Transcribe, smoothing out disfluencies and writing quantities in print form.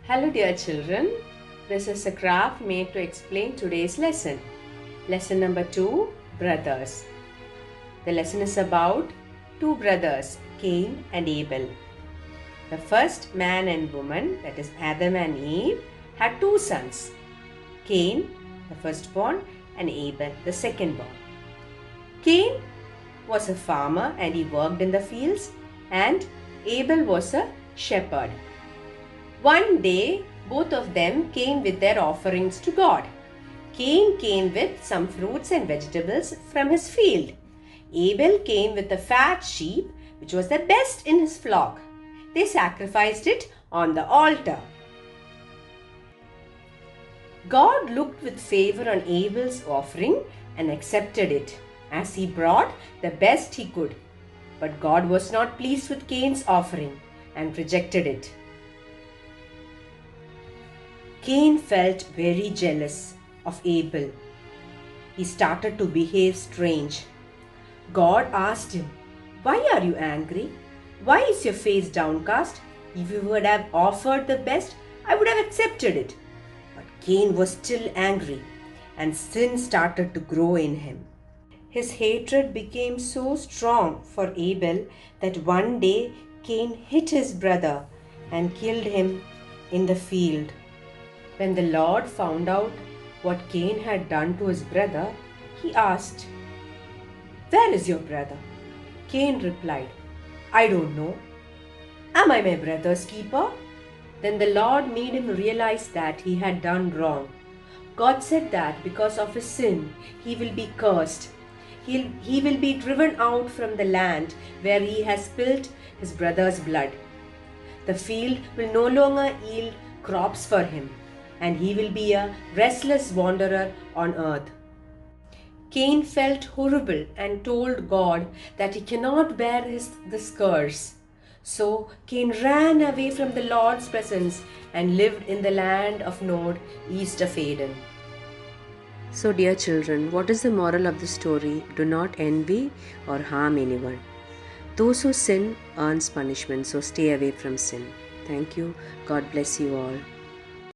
Hello dear children, this is a craft made to explain today's lesson. Lesson number 2, Brothers. The lesson is about two brothers, Cain and Abel. The first man and woman, that is Adam and Eve, had two sons, Cain, the firstborn, and Abel, the secondborn. Cain was a farmer and he worked in the fields, and Abel was a shepherd. One day, both of them came with their offerings to God. Cain came with some fruits and vegetables from his field. Abel came with a fat sheep, which was the best in his flock. They sacrificed it on the altar. God looked with favor on Abel's offering and accepted it, as he brought the best he could. But God was not pleased with Cain's offering and rejected it. Cain felt very jealous of Abel. He started to behave strange. God asked him, "Why are you angry? Why is your face downcast? If you would have offered the best, I would have accepted it." But Cain was still angry, and sin started to grow in him. His hatred became so strong for Abel that one day Cain hit his brother and killed him in the field. When the Lord found out what Cain had done to his brother, he asked, "Where is your brother?" Cain replied, "I don't know. Am I my brother's keeper?" Then the Lord made him realize that he had done wrong. God said that because of his sin, he will be cursed. He will be driven out from the land where he has spilled his brother's blood. The field will no longer yield crops for him, and he will be a restless wanderer on earth. Cain felt horrible and told God that he cannot bear this curse. So Cain ran away from the Lord's presence and lived in the land of Nod, east of Eden. So dear children, what is the moral of the story? Do not envy or harm anyone. Those who sin earns punishment, so stay away from sin. Thank you. God bless you all.